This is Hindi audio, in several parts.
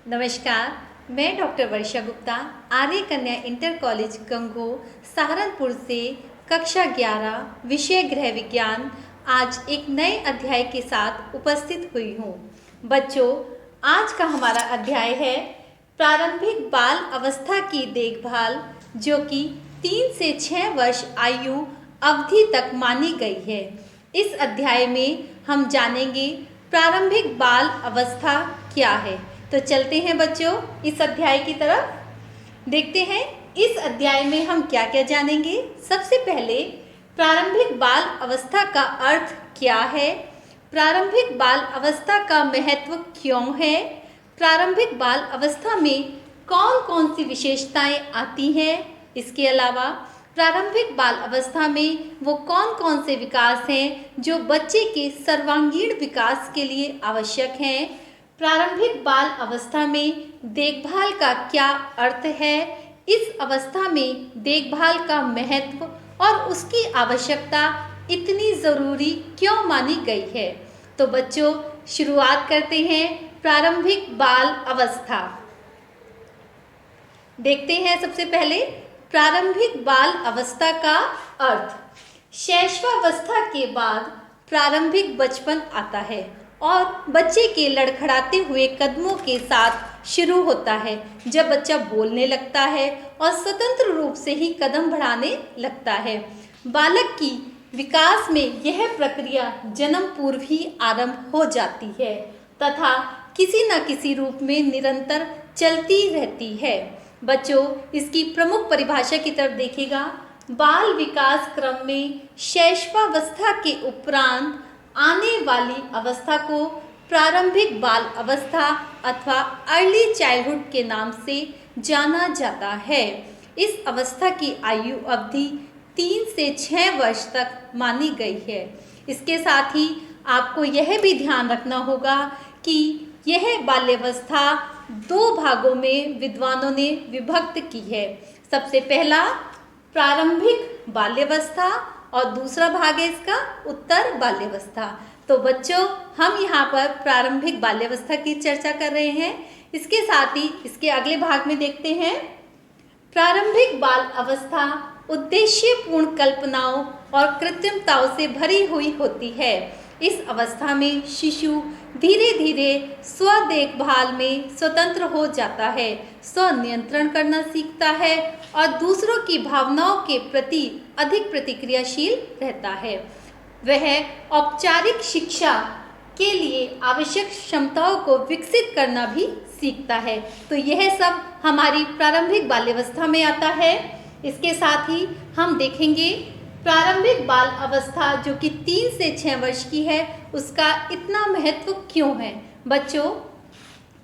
नमस्कार, मैं डॉक्टर वर्षा गुप्ता आर्य कन्या इंटर कॉलेज गंगो सहारनपुर से कक्षा 11 विषय गृह विज्ञान आज एक नए अध्याय के साथ उपस्थित हुई हूँ। बच्चों, आज का हमारा अध्याय है प्रारंभिक बाल अवस्था की देखभाल, जो कि 3 से 6 वर्ष आयु अवधि तक मानी गई है। इस अध्याय में हम जानेंगे प्रारंभिक बाल अवस्था क्या है। तो चलते हैं बच्चों इस अध्याय की तरफ। देखते हैं इस अध्याय में हम क्या क्या जानेंगे। सबसे पहले प्रारंभिक बाल अवस्था का अर्थ क्या है, प्रारंभिक बाल अवस्था का महत्व क्यों है, प्रारंभिक बाल अवस्था में कौन कौन सी विशेषताएं आती हैं, इसके अलावा प्रारंभिक बाल अवस्था में वो कौन कौन से विकास हैं जो बच्चे के सर्वांगीण विकास के लिए आवश्यक हैं, प्रारंभिक बाल अवस्था में देखभाल का क्या अर्थ है, इस अवस्था में देखभाल का महत्व और उसकी आवश्यकता इतनी ज़रूरी क्यों मानी गई है। तो बच्चों, शुरुआत करते हैं प्रारंभिक बाल अवस्था। देखते हैं सबसे पहले प्रारंभिक बाल अवस्था का अर्थ। शैशवावस्था के बाद प्रारंभिक बचपन आता है और बच्चे के लड़खड़ाते हुए कदमों के साथ शुरू होता है, जब बच्चा बोलने लगता है और स्वतंत्र रूप से ही कदम बढ़ाने लगता है। बालक की विकास में यह प्रक्रिया जन्म पूर्व ही आरंभ हो जाती है तथा किसी न किसी रूप में निरंतर चलती रहती है। बच्चों, इसकी प्रमुख परिभाषा की तरफ देखिएगा। बाल विकास क्रम में शैशवावस्था के उपरांत आने वाली अवस्था को प्रारंभिक बाल अवस्था अथवा अर्ली चाइल्डहुड के नाम से जाना जाता है। इस अवस्था की आयु अवधि 3 से 6 वर्ष तक मानी गई है। इसके साथ ही आपको यह भी ध्यान रखना होगा कि यह बाल्यावस्था 2 भागों में विद्वानों ने विभक्त की है। सबसे पहला प्रारंभिक बाल्यावस्था और दूसरा भाग है इसका उत्तर बाल्यावस्था। तो बच्चों, हम यहाँ पर प्रारंभिक बाल्यावस्था की चर्चा कर रहे हैं। इसके साथ ही इसके अगले भाग में देखते हैं प्रारंभिक बाल अवस्था उद्देश्यपूर्ण कल्पनाओं और कृत्रिमताओं से भरी हुई होती है। इस अवस्था में शिशु धीरे धीरे स्व देखभाल में स्वतंत्र हो जाता है, स्व नियंत्रण करना सीखता है और दूसरों की भावनाओं के प्रति अधिक प्रतिक्रियाशील रहता है। वह औपचारिक शिक्षा के लिए आवश्यक क्षमताओं को विकसित करना भी सीखता है। तो यह सब हमारी प्रारंभिक बाल्यावस्था में आता है। इसके साथ ही हम देखेंगे प्रारंभिक बाल अवस्था जो कि 3 से 6 वर्ष की है, उसका इतना महत्व क्यों है। बच्चों,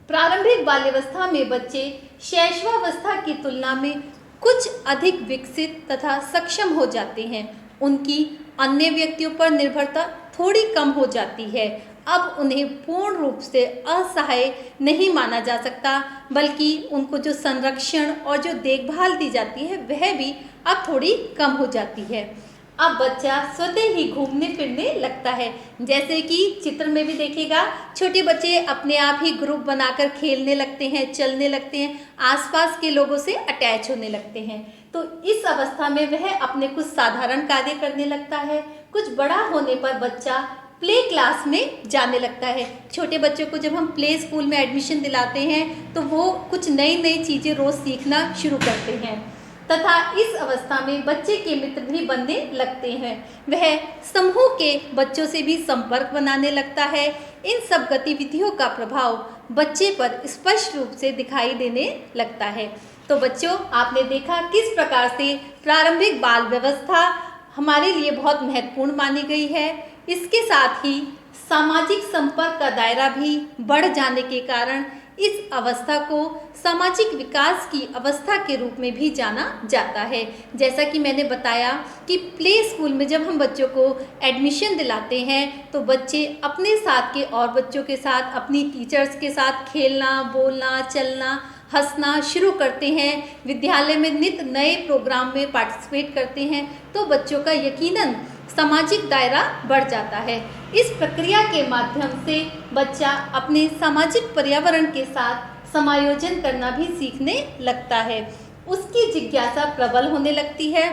प्रारंभिक बाल्यावस्था में बच्चे शैशवावस्था की तुलना में कुछ अधिक विकसित तथा सक्षम हो जाते हैं। उनकी अन्य व्यक्तियों पर निर्भरता थोड़ी कम हो जाती है। अब उन्हें पूर्ण रूप से असहाय नहीं माना जा सकता, बल्कि उनको जो संरक्षण और जो देखभाल दी जाती है वह भी अब थोड़ी कम हो जाती है। अब बच्चा स्वतः ही घूमने फिरने लगता है। जैसे कि चित्र में भी देखिएगा, छोटे बच्चे अपने आप ही ग्रुप बनाकर खेलने लगते हैं, चलने लगते हैं, आसपास के लोगों से अटैच होने लगते हैं। तो इस अवस्था में वह अपने कुछ साधारण कार्य करने लगता है। कुछ बड़ा होने पर बच्चा प्ले क्लास में जाने लगता है। छोटे बच्चों को जब हम प्ले स्कूल में एडमिशन दिलाते हैं तो वो कुछ नई नई चीज़ें रोज़ सीखना शुरू करते हैं तथा इस अवस्था में बच्चे के मित्र भी बनने लगते हैं। वह समूह के बच्चों से भी संपर्क बनाने लगता है। इन सब गतिविधियों का प्रभाव बच्चे पर स्पष्ट रूप से दिखाई देने लगता है। तो बच्चों, आपने देखा किस प्रकार से प्रारंभिक बाल व्यवस्था हमारे लिए बहुत महत्वपूर्ण मानी गई है। इसके साथ ही सामाजिक संपर्क का दायरा भी बढ़ जाने के कारण इस अवस्था को सामाजिक विकास की अवस्था के रूप में भी जाना जाता है। जैसा कि मैंने बताया कि प्ले स्कूल में जब हम बच्चों को एडमिशन दिलाते हैं तो बच्चे अपने साथ के और बच्चों के साथ, अपनी टीचर्स के साथ खेलना, बोलना, चलना, हंसना शुरू करते हैं। विद्यालय में नित नए प्रोग्राम में पार्टिसिपेट करते हैं तो बच्चों का यकीनन सामाजिक दायरा बढ़ जाता है। इस प्रक्रिया के माध्यम से बच्चा अपने सामाजिक पर्यावरण के साथ समायोजन करना भी सीखने लगता है। उसकी जिज्ञासा प्रबल होने लगती है।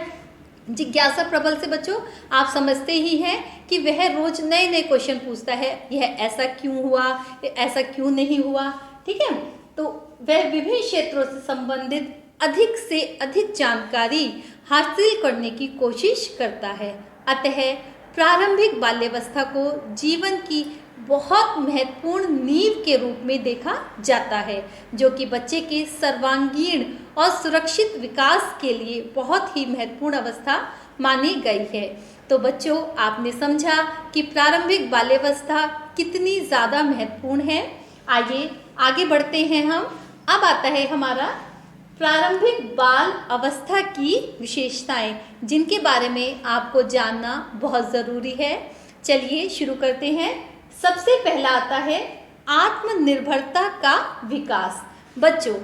जिज्ञासा प्रबल से बच्चों आप समझते ही हैं कि वह रोज नए नए क्वेश्चन पूछता है, यह ऐसा क्यों हुआ, ऐसा क्यों नहीं हुआ, ठीक है। तो वह विभिन्न क्षेत्रों से संबंधित अधिक से अधिक जानकारी हासिल करने की कोशिश करता है। अतः प्रारंभिक बाल्यावस्था को जीवन की बहुत महत्वपूर्ण नींव के रूप में देखा जाता है, जो कि बच्चे के सर्वांगीण और सुरक्षित विकास के लिए बहुत ही महत्वपूर्ण अवस्था मानी गई है। तो बच्चों आपने समझा कि प्रारंभिक बाल्यावस्था कितनी ज़्यादा महत्वपूर्ण है। आइए आगे बढ़ते हैं हम। अब आता है हमारा प्रारंभिक बाल अवस्था की विशेषताएं, जिनके बारे में आपको जानना बहुत ज़रूरी है। चलिए शुरू करते हैं। सबसे पहला आता है आत्मनिर्भरता का विकास। बच्चों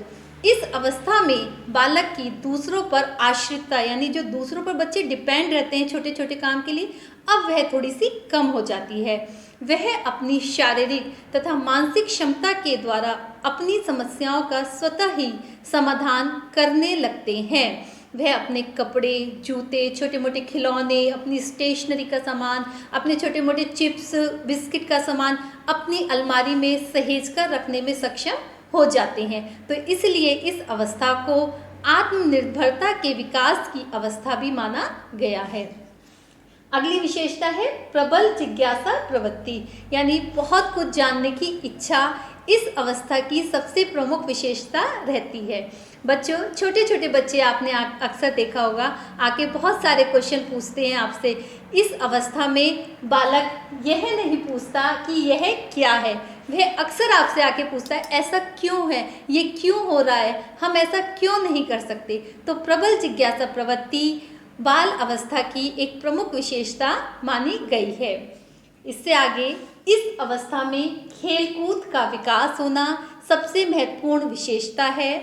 इस अवस्था में बालक की दूसरों पर आश्रितता, यानी जो दूसरों पर बच्चे डिपेंड रहते हैं छोटे छोटे काम के लिए, अब वह थोड़ी सी कम हो जाती है। वह अपनी शारीरिक तथा मानसिक क्षमता के द्वारा अपनी समस्याओं का स्वतः ही समाधान करने लगते हैं। वह अपने कपड़े, जूते, छोटे मोटे खिलौने, अपनी स्टेशनरी का सामान, अपने छोटे मोटे चिप्स, बिस्किट का सामान अपनी अलमारी में सहेज कर रखने में सक्षम हो जाते हैं। तो इसलिए इस अवस्था को आत्मनिर्भरता के विकास की अवस्था भी माना गया है। अगली विशेषता है प्रबल जिज्ञासा प्रवृत्ति, यानी बहुत कुछ जानने की इच्छा इस अवस्था की सबसे प्रमुख विशेषता रहती है। बच्चों छोटे छोटे बच्चे आपने अक्सर देखा होगा आके बहुत सारे क्वेश्चन पूछते हैं आपसे। इस अवस्था में बालक यह नहीं पूछता कि यह क्या है, वह अक्सर आपसे आके पूछता है ऐसा क्यों है, ये क्यों हो रहा है, हम ऐसा क्यों नहीं कर सकते। तो प्रबल जिज्ञासा प्रवृत्ति बाल अवस्था की एक प्रमुख विशेषता मानी गई है। इससे आगे इस अवस्था में खेलकूद का विकास होना सबसे महत्वपूर्ण विशेषता है।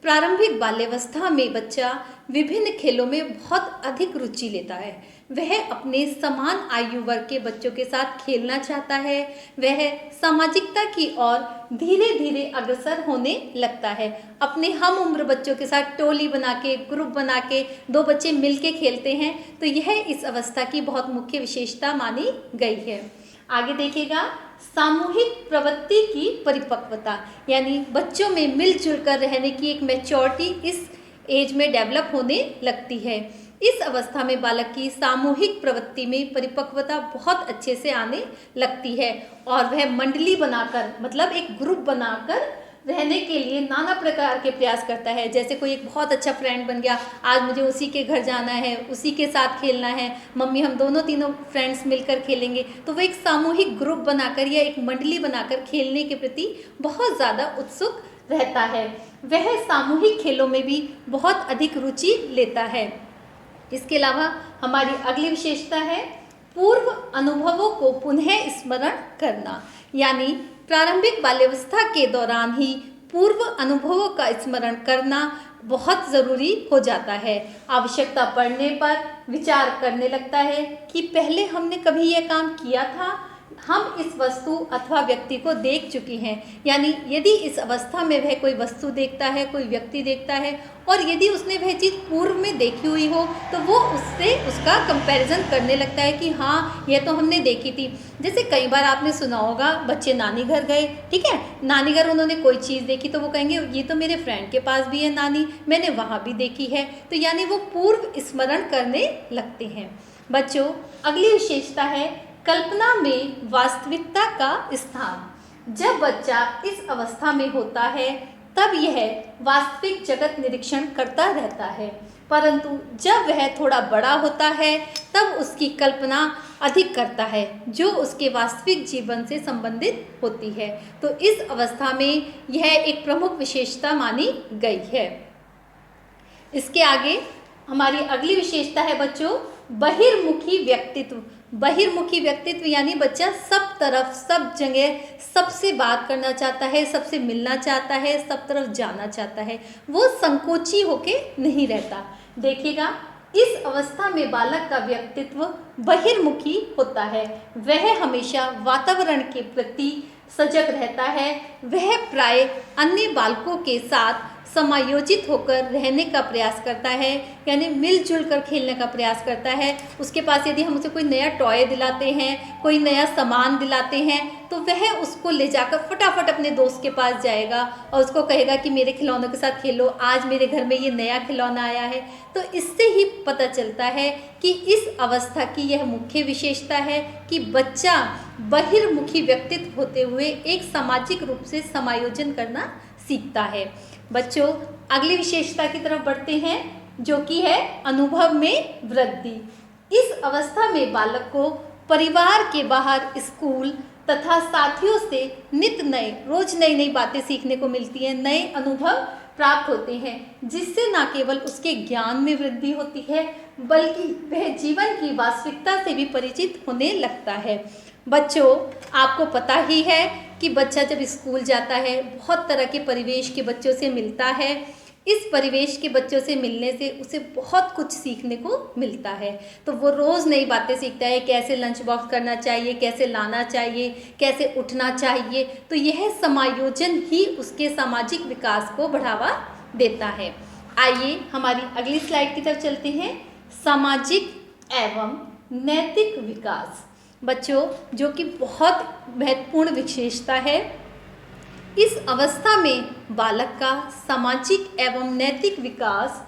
प्रारंभिक बाल्यावस्था में बच्चा विभिन्न खेलों में बहुत अधिक रुचि लेता है। वह अपने समान आयु वर्ग के बच्चों के साथ खेलना चाहता है। वह सामाजिकता की ओर धीरे धीरे अग्रसर होने लगता है। अपने हम उम्र बच्चों के साथ टोली बना के, ग्रुप बना के दो बच्चे मिलके खेलते हैं। तो यह इस अवस्था की बहुत मुख्य विशेषता मानी गई है। आगे देखिएगा सामूहिक प्रवृत्ति की परिपक्वता, यानी बच्चों में मिलजुल कर रहने की एक मैच्योरिटी इस एज में डेवलप होने लगती है। इस अवस्था में बालक की सामूहिक प्रवृत्ति में परिपक्वता बहुत अच्छे से आने लगती है और वह मंडली बनाकर, मतलब एक ग्रुप बनाकर रहने के लिए नाना प्रकार के प्रयास करता है। जैसे कोई एक बहुत अच्छा फ्रेंड बन गया, आज मुझे उसी के घर जाना है, उसी के साथ खेलना है, मम्मी हम दोनों तीनों फ्रेंड्स मिलकर खेलेंगे। तो वह एक सामूहिक ग्रुप बनाकर या एक मंडली बनाकर खेलने के प्रति बहुत ज़्यादा उत्सुक रहता है। वह सामूहिक खेलों में भी बहुत अधिक रुचि लेता है। इसके अलावा हमारी अगली विशेषता है पूर्व अनुभवों को पुनः स्मरण करना, यानी प्रारंभिक बाल्यावस्था के दौरान ही पूर्व अनुभवों का स्मरण करना बहुत ज़रूरी हो जाता है। आवश्यकता पड़ने पर विचार करने लगता है कि पहले हमने कभी यह काम किया था, हम इस वस्तु अथवा व्यक्ति को देख चुके हैं। यानी यदि इस अवस्था में वह कोई वस्तु देखता है, कोई व्यक्ति देखता है और यदि उसने वह चीज़ पूर्व में देखी हुई हो तो वो उससे उसका कंपैरिजन करने लगता है कि हाँ यह तो हमने देखी थी। जैसे कई बार आपने सुना होगा बच्चे नानी घर गए, ठीक है, नानी घर उन्होंने कोई चीज़ देखी तो वो कहेंगे ये तो मेरे फ्रेंड के पास भी है नानी, मैंने वहाँ भी देखी है। तो यानी वो पूर्व स्मरण करने लगते हैं। बच्चों अगली विशेषता है कल्पना में वास्तविकता का स्थान। जब बच्चा इस अवस्था में होता है तब यह वास्तविक जगत निरीक्षण करता रहता है, परंतु जब वह थोड़ा बड़ा होता है तब उसकी कल्पना अधिक करता है जो उसके वास्तविक जीवन से संबंधित होती है। तो इस अवस्था में यह एक प्रमुख विशेषता मानी गई है। इसके आगे हमारी अगली विशेषता है बच्चों बहिर्मुखी व्यक्तित्व। बहिर्मुखी व्यक्तित्व यानी बच्चा सब तरफ, सब जगह सबसे बात करना चाहता है, सबसे मिलना चाहता है, सब तरफ जाना चाहता है, वो संकोची होके नहीं रहता। देखिएगा इस अवस्था में बालक का व्यक्तित्व बहिर्मुखी होता है। वह हमेशा वातावरण के प्रति सजग रहता है, वह प्राय अन्य बालकों के साथ समायोजित होकर रहने का प्रयास करता है, यानी मिलजुल कर खेलने का प्रयास करता है। उसके पास यदि हम उसे कोई नया टॉय दिलाते हैं, कोई नया सामान दिलाते हैं, तो वह उसको ले जाकर फटाफट अपने दोस्त के पास जाएगा और उसको कहेगा कि मेरे खिलौनों के साथ खेलो, आज मेरे घर में ये नया खिलौना आया है। तो इससे ही पता चलता है कि इस अवस्था की यह मुख्य विशेषता है कि बच्चा बहिर्मुखी व्यक्तित्व होते हुए एक सामाजिक रूप से समायोजन करना सीखता है। बच्चों, अगली विशेषता की तरफ बढ़ते हैं, जो कि है अनुभव में वृद्धि। इस अवस्था में बालक को परिवार के बाहर स्कूल तथा साथियों से नित नए रोज नई नई बातें सीखने को मिलती हैं, नए अनुभव प्राप्त होते हैं, जिससे न केवल उसके ज्ञान में वृद्धि होती है बल्कि वह जीवन की वास्तविकता से भी परिचित होने लगता है। बच्चों, आपको पता ही है कि बच्चा जब स्कूल जाता है बहुत तरह के परिवेश के बच्चों से मिलता है। इस परिवेश के बच्चों से मिलने से उसे बहुत कुछ सीखने को मिलता है। तो वो रोज़ नई बातें सीखता है, कैसे लंच बॉक्स करना चाहिए, कैसे लाना चाहिए, कैसे उठना चाहिए। तो यह समायोजन ही उसके सामाजिक विकास को बढ़ावा देता है। आइए हमारी अगली स्लाइड की तरफ चलते हैं, सामाजिक एवं नैतिक विकास। बच्चों, जो कि बहुत महत्वपूर्ण विशेषता है, इस अवस्था में बालक का सामाजिक एवं नैतिक विकास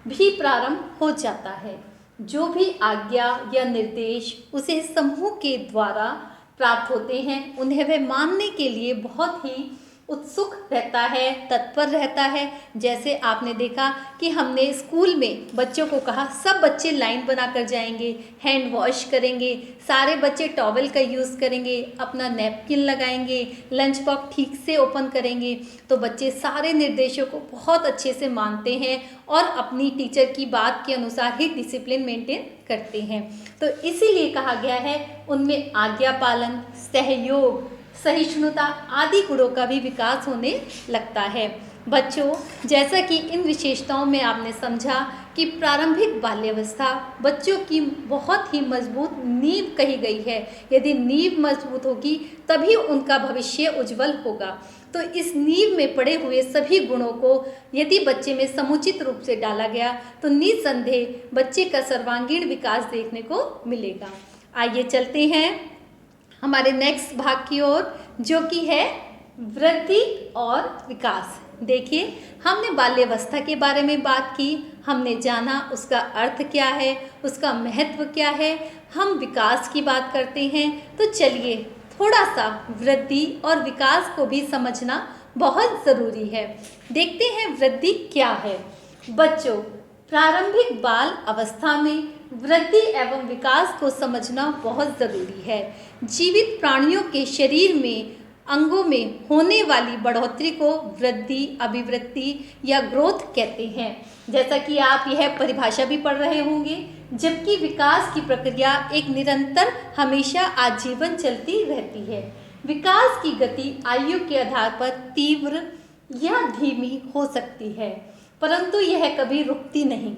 भी प्रारंभ हो जाता है। जो भी आज्ञा या निर्देश उसे समूह के द्वारा प्राप्त होते हैं, उन्हें वह मानने के लिए बहुत ही उत्सुक रहता है, तत्पर रहता है। जैसे आपने देखा कि हमने स्कूल में बच्चों को कहा सब बच्चे लाइन बनाकर जाएंगे, हैंड वॉश करेंगे, सारे बच्चे टॉवल का यूज़ करेंगे, अपना नैपकिन लगाएंगे, लंच बॉक्स ठीक से ओपन करेंगे। तो बच्चे सारे निर्देशों को बहुत अच्छे से मानते हैं और अपनी टीचर की बात के अनुसार ही डिसिप्लिन मेंटेन करते हैं। तो इसीलिए कहा गया है उनमें आज्ञा पालन, सहयोग, सहिष्णुता आदि गुणों का भी विकास होने लगता है। बच्चों, जैसा कि इन विशेषताओं में आपने समझा कि प्रारंभिक बाल्यावस्था बच्चों की बहुत ही मजबूत नींव कही गई है। यदि नींव मजबूत होगी तभी उनका भविष्य उज्जवल होगा। तो इस नींव में पड़े हुए सभी गुणों को यदि बच्चे में समुचित रूप से डाला गया तो निसंदेह बच्चे का सर्वांगीण विकास देखने को मिलेगा। आइए चलते हैं हमारे नेक्स्ट भाग की ओर, जो कि है वृद्धि और विकास। देखिए, हमने बाल्यावस्था के बारे में बात की, हमने जाना उसका अर्थ क्या है, उसका महत्व क्या है। हम विकास की बात करते हैं, तो चलिए थोड़ा सा वृद्धि और विकास को भी समझना बहुत ज़रूरी है। देखते हैं वृद्धि क्या है। बच्चों, प्रारंभिक बाल अवस्था में वृद्धि एवं विकास को समझना बहुत ज़रूरी है। जीवित प्राणियों के शरीर में अंगों में होने वाली बढ़ोतरी को वृद्धि, अभिवृद्धि या ग्रोथ कहते हैं। जैसा कि आप यह परिभाषा भी पढ़ रहे होंगे, जबकि विकास की प्रक्रिया एक निरंतर हमेशा आजीवन चलती रहती है। विकास की गति आयु के आधार पर तीव्र या धीमी हो सकती है, परंतु यह कभी रुकती नहीं।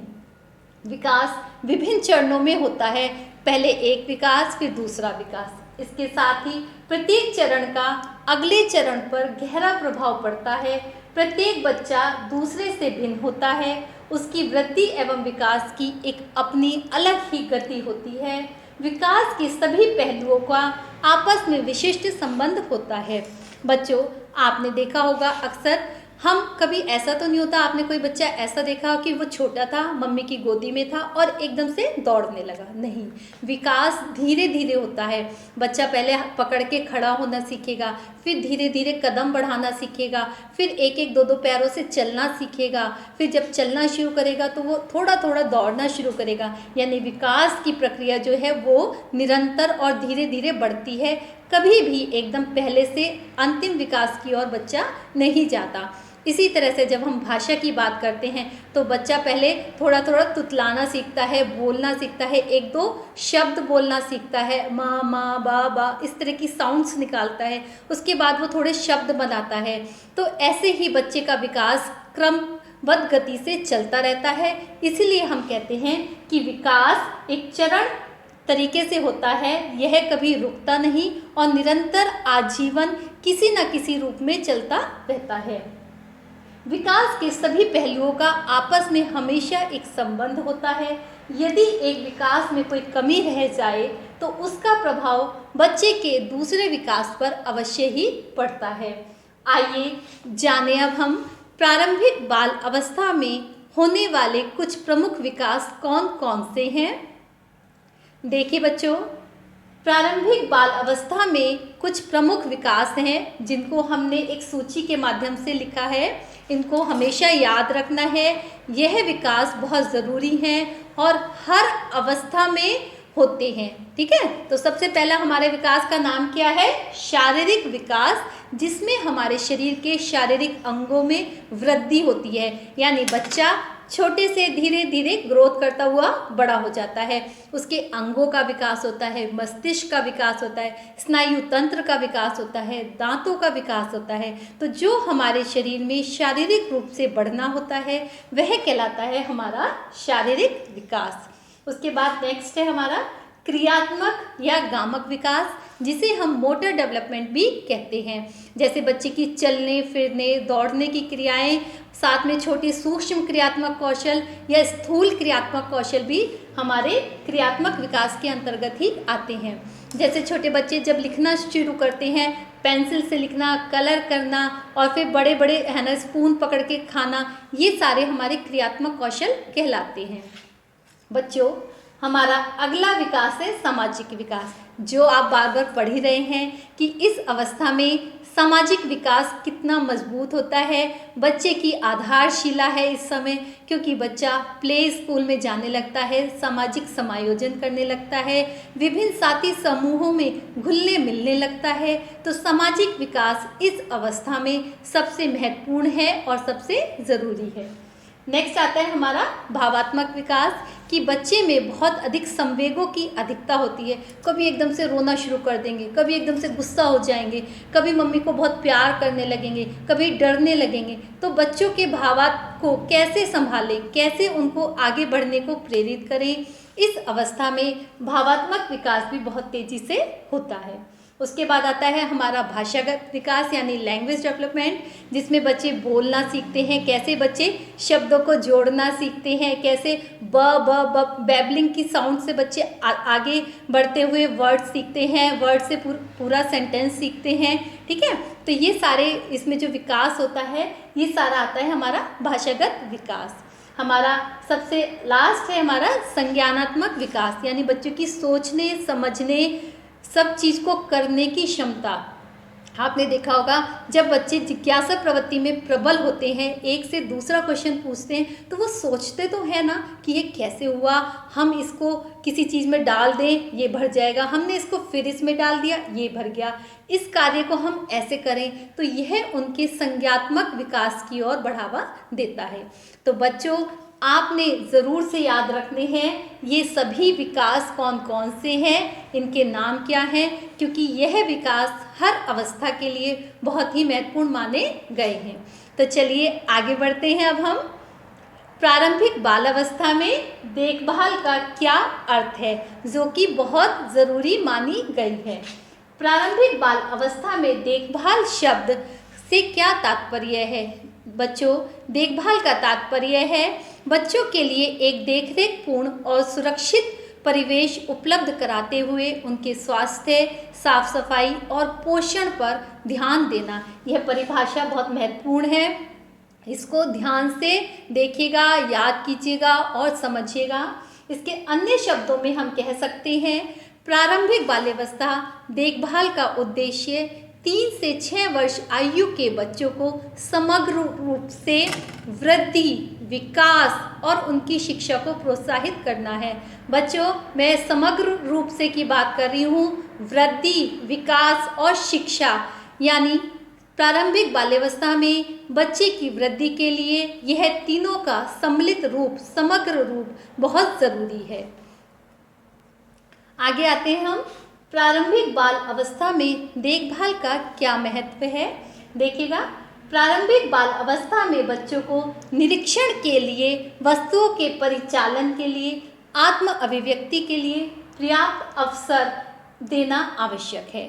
विकास विभिन्न चरणों में होता है, पहले एक विकास फिर दूसरा विकास। इसके साथ ही प्रत्येक चरण का अगले चरण पर गहरा प्रभाव पड़ता है। प्रत्येक बच्चा दूसरे से भिन्न होता है, उसकी वृद्धि एवं विकास की एक अपनी अलग ही गति होती है। विकास के सभी पहलुओं का आपस में विशिष्ट संबंध होता है। बच्चों, आपने देखा होगा अक्सर हम कभी ऐसा तो नहीं होता, आपने कोई बच्चा ऐसा देखा कि वो छोटा था, मम्मी की गोदी में था और एकदम से दौड़ने लगा? नहीं, विकास धीरे धीरे होता है। बच्चा पहले पकड़ के खड़ा होना सीखेगा, फिर धीरे धीरे कदम बढ़ाना सीखेगा, फिर एक एक दो दो पैरों से चलना सीखेगा, फिर जब चलना शुरू करेगा तो वो थोड़ा थोड़ा दौड़ना शुरू करेगा। यानी विकास की प्रक्रिया जो है वो निरंतर और धीरे धीरे बढ़ती है, कभी भी एकदम पहले से अंतिम विकास की ओर बच्चा नहीं जाता। इसी तरह से जब हम भाषा की बात करते हैं तो बच्चा पहले थोड़ा थोड़ा तुतलाना सीखता है, बोलना सीखता है, एक दो शब्द बोलना सीखता है, माँ माँ बा बा, इस तरह की साउंड्स निकालता है। उसके बाद वो थोड़े शब्द बनाता है। तो ऐसे ही बच्चे का विकास क्रमबद्ध गति से चलता रहता है। इसीलिए हम कहते हैं कि विकास एक चरण तरीके से होता है, यह कभी रुकता नहीं और निरंतर आजीवन किसी न किसी रूप में चलता रहता है। विकास के सभी पहलुओं का आपस में हमेशा एक संबंध होता है। यदि एक विकास में कोई कमी रह जाए तो उसका प्रभाव बच्चे के दूसरे विकास पर अवश्य ही पड़ता है। आइए जाने अब हम प्रारंभिक बाल अवस्था में होने वाले कुछ प्रमुख विकास कौन कौन से हैं। देखिए बच्चों, प्रारंभिक बाल अवस्था में कुछ प्रमुख विकास हैं जिनको हमने एक सूची के माध्यम से लिखा है। इनको हमेशा याद रखना है। यह विकास बहुत ज़रूरी हैं और हर अवस्था में होते हैं। ठीक है, तो सबसे पहला हमारे विकास का नाम क्या है? शारीरिक विकास, जिसमें हमारे शरीर के शारीरिक अंगों में वृद्धि होती है। यानी बच्चा छोटे से धीरे धीरे ग्रोथ करता हुआ बड़ा हो जाता है। उसके अंगों का विकास होता है, मस्तिष्क का विकास होता है, स्नायु तंत्र का विकास होता है, दांतों का विकास होता है। तो जो हमारे शरीर में शारीरिक रूप से बढ़ना होता है वह कहलाता है हमारा शारीरिक विकास। उसके बाद नेक्स्ट है हमारा क्रियात्मक या गामक विकास, जिसे हम मोटर डेवलपमेंट भी कहते हैं। जैसे बच्चे की चलने फिरने दौड़ने की क्रियाएं, साथ में छोटे सूक्ष्म क्रियात्मक कौशल या स्थूल क्रियात्मक कौशल भी हमारे क्रियात्मक विकास के अंतर्गत ही आते हैं। जैसे छोटे बच्चे जब लिखना शुरू करते हैं, पेंसिल से लिखना, कलर करना और फिर बड़े बड़े है ना स्पून पकड़ के खाना, ये सारे हमारे क्रियात्मक कौशल कहलाते हैं। बच्चों, हमारा अगला विकास है सामाजिक विकास, जो आप बार बार पढ़ ही रहे हैं कि इस अवस्था में सामाजिक विकास कितना मजबूत होता है। बच्चे की आधारशिला है इस समय, क्योंकि बच्चा प्ले स्कूल में जाने लगता है, सामाजिक समायोजन करने लगता है, विभिन्न साथी समूहों में घुलने मिलने लगता है। तो सामाजिक विकास इस अवस्था में सबसे महत्वपूर्ण है और सबसे ज़रूरी है। नेक्स्ट आता है हमारा भावात्मक विकास, कि बच्चे में बहुत अधिक संवेगों की अधिकता होती है। कभी एकदम से रोना शुरू कर देंगे, कभी एकदम से गुस्सा हो जाएंगे, कभी मम्मी को बहुत प्यार करने लगेंगे, कभी डरने लगेंगे। तो बच्चों के भावात्म को कैसे संभालें, कैसे उनको आगे बढ़ने को प्रेरित करें, इस अवस्था में भावात्मक विकास भी बहुत तेज़ी से होता है। उसके बाद आता है हमारा भाषागत विकास यानी लैंग्वेज डेवलपमेंट, जिसमें बच्चे बोलना सीखते हैं, कैसे बच्चे शब्दों को जोड़ना सीखते हैं, कैसे ब ब ब बैबलिंग की साउंड से बच्चे आगे बढ़ते हुए वर्ड सीखते हैं, वर्ड से पूरा सेंटेंस सीखते हैं। ठीक है, तो ये सारे इसमें जो विकास होता है ये सारा आता है हमारा भाषागत विकास। हमारा सबसे लास्ट है हमारा संज्ञानात्मक विकास, यानी बच्चों की सोचने समझने सब चीज़ को करने की क्षमता। आपने देखा होगा जब बच्चे जिज्ञासा प्रवृत्ति में प्रबल होते हैं, एक से दूसरा क्वेश्चन पूछते हैं, तो वो सोचते तो है ना कि ये कैसे हुआ, हम इसको किसी चीज़ में डाल दें ये भर जाएगा, हमने इसको फिर इसमें डाल दिया ये भर गया, इस कार्य को हम ऐसे करें। तो यह उनके संज्ञात्मक विकास की ओर बढ़ावा देता है। तो बच्चों, आपने ज़रूर से याद रखने हैं ये सभी विकास कौन कौन से हैं, इनके नाम क्या हैं, क्योंकि यह विकास हर अवस्था के लिए बहुत ही महत्वपूर्ण माने गए हैं। तो चलिए आगे बढ़ते हैं। अब हम प्रारंभिक बाल अवस्था में देखभाल का क्या अर्थ है, जो कि बहुत ज़रूरी मानी गई है। प्रारंभिक बाल अवस्था में देखभाल शब्द से क्या तात्पर्य है? बच्चों, देखभाल का तात्पर्य है बच्चों के लिए एक देखरेख पूर्ण और सुरक्षित परिवेश उपलब्ध कराते हुए उनके स्वास्थ्य, साफ सफाई और पोषण पर ध्यान देना। यह परिभाषा बहुत महत्वपूर्ण है, इसको ध्यान से देखिएगा, याद कीजिएगा और समझिएगा। इसके अन्य शब्दों में हम कह सकते हैं प्रारंभिक बाल्यावस्था देखभाल का उद्देश्य 3 से 6 वर्ष आयु के बच्चों को समग्र रूप से वृद्धि, विकास और उनकी शिक्षा को प्रोत्साहित करना है। बच्चों, मैं समग्र रूप से की बात कर रही हूँ, वृद्धि, विकास और शिक्षा, यानी प्रारंभिक बाल्यावस्था में बच्चे की वृद्धि के लिए यह तीनों का सम्मिलित रूप, समग्र रूप बहुत ज़रूरी है। आगे आते हैं हम, प्रारंभिक बाल अवस्था में देखभाल का क्या महत्व है। देखिएगा, प्रारंभिक बाल अवस्था में बच्चों को निरीक्षण के लिए, वस्तुओं के परिचालन के लिए, आत्म अभिव्यक्ति के लिए, पर्याप्त अवसर देना आवश्यक है।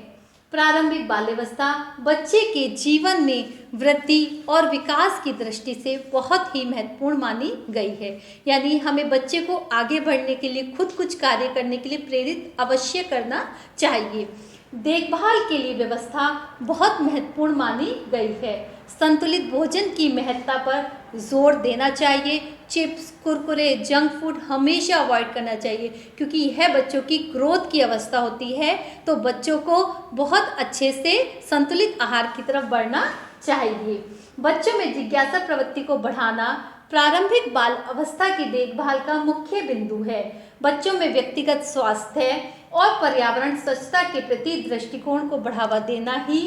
प्रारंभिक बाल्यावस्था बच्चे के जीवन में वृद्धि और विकास की दृष्टि से बहुत ही महत्वपूर्ण मानी गई है। यानी हमें बच्चे को आगे बढ़ने के लिए, खुद कुछ कार्य करने के लिए प्रेरित अवश्य करना चाहिए। देखभाल के लिए व्यवस्था बहुत महत्वपूर्ण मानी गई है। संतुलित भोजन की महत्ता पर जोर देना चाहिए। चिप्स, कुरकुरे, जंक फूड हमेशा अवॉइड करना चाहिए, क्योंकि यह बच्चों की ग्रोथ की अवस्था होती है। तो बच्चों को बहुत अच्छे से संतुलित आहार की तरफ बढ़ना चाहिए। बच्चों में जिज्ञासा प्रवृत्ति को बढ़ाना प्रारंभिक बाल अवस्था की देखभाल का मुख्य बिंदु है। बच्चों में व्यक्तिगत स्वास्थ्य और पर्यावरण स्वच्छता के प्रति दृष्टिकोण को बढ़ावा देना ही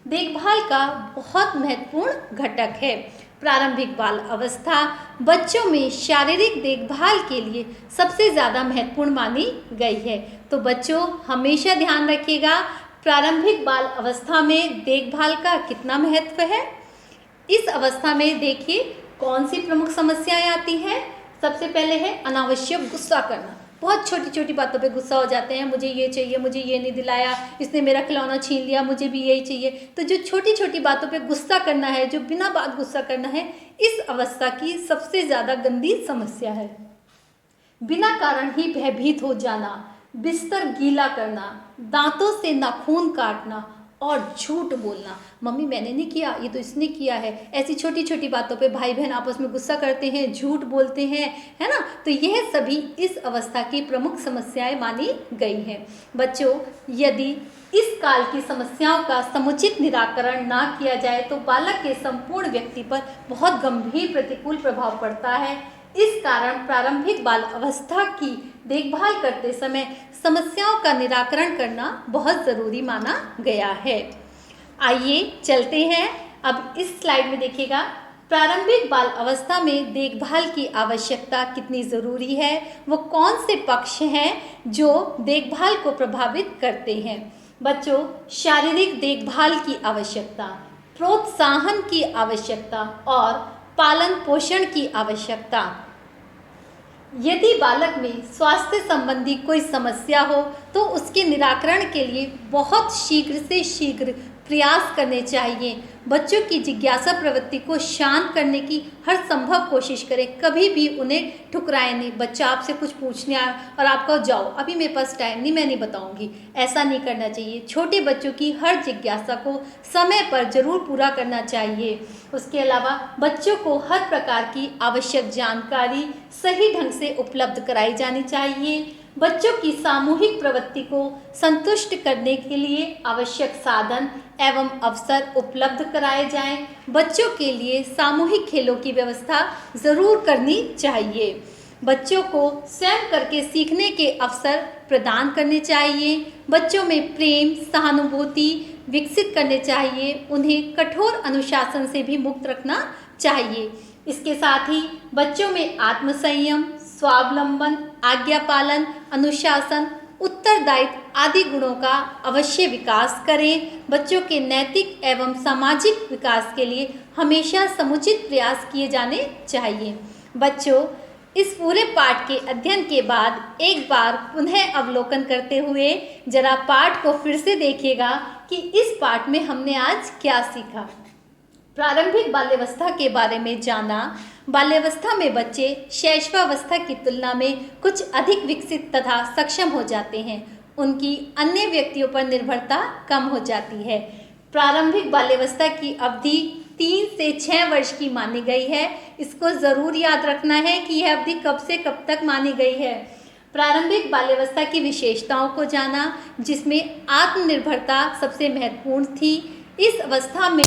देखभाल का बहुत महत्वपूर्ण घटक है। प्रारंभिक बाल अवस्था बच्चों में शारीरिक देखभाल के लिए सबसे ज़्यादा महत्वपूर्ण मानी गई है। तो बच्चों हमेशा ध्यान रखिएगा, प्रारंभिक बाल अवस्था में देखभाल का कितना महत्व है। इस अवस्था में देखिए कौन सी प्रमुख समस्याएं आती हैं। सबसे पहले है अनावश्यक गुस्सा करना। बहुत छोटी छोटी बातों पे गुस्सा हो जाते हैं, मुझे ये चाहिए, मुझे ये नहीं दिलाया, इसने मेरा खिलौना छीन लिया, मुझे भी यही चाहिए। तो जो छोटी छोटी बातों पे गुस्सा करना है, जो बिना बात गुस्सा करना है, इस अवस्था की सबसे ज़्यादा गंदी समस्या है। बिना कारण ही भयभीत हो जाना, बिस्तर गीला करना, दांतों से नाखून काटना और झूठ बोलना। मम्मी मैंने नहीं किया, ये तो इसने किया है। ऐसी छोटी छोटी बातों पे भाई बहन आपस में गुस्सा करते हैं, झूठ बोलते हैं, है ना। तो यह सभी इस अवस्था की प्रमुख समस्याएं मानी गई हैं। बच्चों यदि इस काल की समस्याओं का समुचित निराकरण ना किया जाए तो बालक के संपूर्ण व्यक्ति पर बहुत गंभीर प्रतिकूल प्रभाव पड़ता है। इस कारण प्रारंभिक बाल अवस्था की देखभाल करते समय समस्याओं का निराकरण करना बहुत ज़रूरी माना गया है। आइए चलते हैं, अब इस स्लाइड में देखिएगा प्रारंभिक बाल अवस्था में देखभाल की आवश्यकता कितनी ज़रूरी है, वो कौन से पक्ष हैं जो देखभाल को प्रभावित करते हैं। बच्चों शारीरिक देखभाल की आवश्यकता, प्रोत्साहन की आवश्यकता और पालन पोषण की आवश्यकता। यदि बालक में स्वास्थ्य संबंधी कोई समस्या हो तो उसके निराकरण के लिए बहुत शीघ्र से शीघ्र प्रयास करने चाहिए। बच्चों की जिज्ञासा प्रवृत्ति को शांत करने की हर संभव कोशिश करें। कभी भी उन्हें ठुकराएं नहीं। बच्चा आपसे कुछ पूछने आया और आप कहो जाओ अभी मेरे पास टाइम नहीं, मैं नहीं बताऊंगी, ऐसा नहीं करना चाहिए। छोटे बच्चों की हर जिज्ञासा को समय पर जरूर पूरा करना चाहिए। उसके अलावा बच्चों को हर प्रकार की आवश्यक जानकारी सही ढंग से उपलब्ध कराई जानी चाहिए। बच्चों की सामूहिक प्रवृत्ति को संतुष्ट करने के लिए आवश्यक साधन एवं अवसर उपलब्ध कराए जाएं। बच्चों के लिए सामूहिक खेलों की व्यवस्था ज़रूर करनी चाहिए। बच्चों को स्वयं करके सीखने के अवसर प्रदान करने चाहिए। बच्चों में प्रेम, सहानुभूति विकसित करने चाहिए। उन्हें कठोर अनुशासन से भी मुक्त रखना चाहिए। इसके साथ ही बच्चों में आत्मसंयम, स्वावलंबन, आज्ञा पालन, अनुशासन, उत्तरदायित्व आदि गुणों का अवश्य विकास करें। बच्चों के नैतिक एवं सामाजिक विकास के लिए हमेशा समुचित प्रयास किए जाने चाहिए। बच्चों इस पूरे पाठ के अध्ययन के बाद एक बार पुनः अवलोकन करते हुए जरा पाठ को फिर से देखिएगा कि इस पाठ में हमने आज क्या सीखा। प्रारंभिक बाल्यावस्था के बारे में जाना। बाल्यावस्था में बच्चे शैशवावस्था की तुलना में कुछ अधिक विकसित तथा सक्षम हो जाते हैं। उनकी अन्य व्यक्तियों पर निर्भरता कम हो जाती है। प्रारंभिक बाल्यावस्था की अवधि 3 से 6 वर्ष की मानी गई है। इसको ज़रूर याद रखना है कि यह अवधि कब से कब तक मानी गई है। प्रारंभिक बाल्यावस्था की विशेषताओं को जाना, जिसमें आत्मनिर्भरता सबसे महत्वपूर्ण थी। इस अवस्था में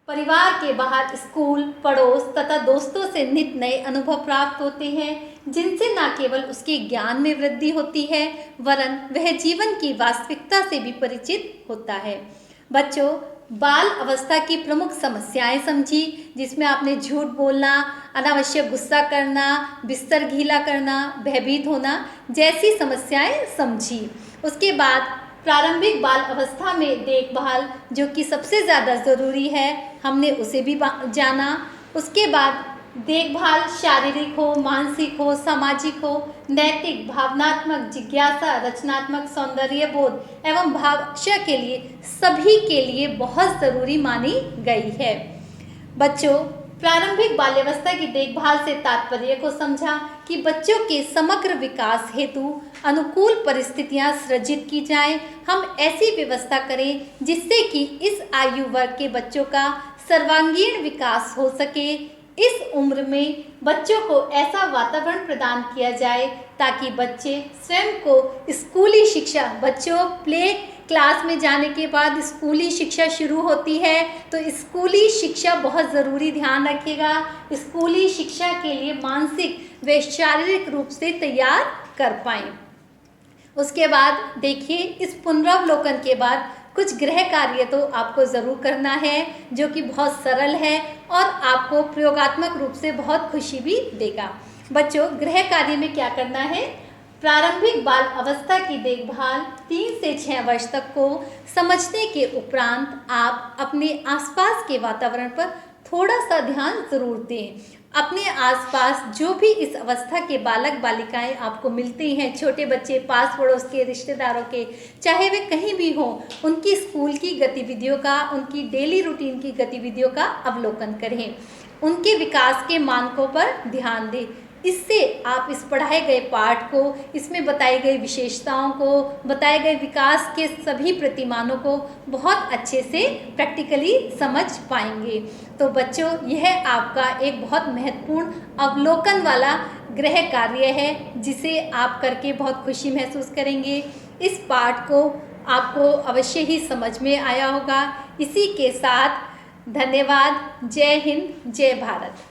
परिवार के बाहर स्कूल, पड़ोस तथा दोस्तों से नित नए अनुभव प्राप्त होते हैं, जिनसे न केवल उसके ज्ञान में वृद्धि होती है वरन वह जीवन की वास्तविकता से भी परिचित होता है। बच्चों बाल अवस्था की प्रमुख समस्याएं समझी, जिसमें आपने झूठ बोलना, अनावश्यक गुस्सा करना, बिस्तर गीला करना, भयभीत होना जैसी समस्याएं समझी। उसके बाद प्रारंभिक बाल अवस्था में देखभाल जो कि सबसे ज़्यादा ज़रूरी है, हमने उसे भी जाना। उसके बाद देखभाल शारीरिक हो, मानसिक हो, सामाजिक हो, नैतिक, भावनात्मक, जिज्ञासा, रचनात्मक, सौंदर्य बोध एवं भाषा के लिए सभी के लिए बहुत ज़रूरी मानी गई है। बच्चों, प्रारंभिक बाल्यावस्था की देखभाल से तात्पर्य को समझा कि बच्चों के समग्र विकास हेतु अनुकूल परिस्थितियां सृजित की जाएं। हम ऐसी व्यवस्था करें जिससे कि इस आयु वर्ग के बच्चों का सर्वांगीण विकास हो सके। इस उम्र में बच्चों को ऐसा वातावरण प्रदान किया जाए ताकि बच्चे स्वयं को स्कूली शिक्षा, बच्चों प्ले क्लास में जाने के बाद स्कूली शिक्षा शुरू होती है, तो स्कूली शिक्षा बहुत ज़रूरी, ध्यान रखिएगा। स्कूली शिक्षा के लिए मानसिक व शारीरिक रूप से तैयार कर पाएँ। उसके बाद देखिए, इस पुनरावलोकन के बाद कुछ गृह कार्य तो आपको ज़रूर करना है, जो कि बहुत सरल है और आपको प्रयोगात्मक रूप से बहुत खुशी भी देगा। बच्चों, गृह कार्य में क्या करना है? प्रारंभिक बाल अवस्था की देखभाल 3 से 6 वर्ष तक को समझने के उपरांत आप अपने आसपास के वातावरण पर थोड़ा सा ध्यान ज़रूर दें। अपने आसपास जो भी इस अवस्था के बालक बालिकाएं आपको मिलती हैं, छोटे बच्चे, पास पड़ोस के, रिश्तेदारों के, चाहे वे कहीं भी हों, उनकी स्कूल की गतिविधियों का, उनकी डेली रूटीन की गतिविधियों का अवलोकन करें। उनके विकास के मानकों पर ध्यान दें। इससे आप इस पढ़ाए गए पाठ को, इसमें बताई गई विशेषताओं को, बताए गए विकास के सभी प्रतिमानों को बहुत अच्छे से प्रैक्टिकली समझ पाएंगे। तो बच्चों, यह आपका एक बहुत महत्वपूर्ण अवलोकन वाला गृह कार्य है, जिसे आप करके बहुत खुशी महसूस करेंगे। इस पाठ को आपको अवश्य ही समझ में आया होगा। इसी के साथ धन्यवाद। जय हिंद, जय भारत।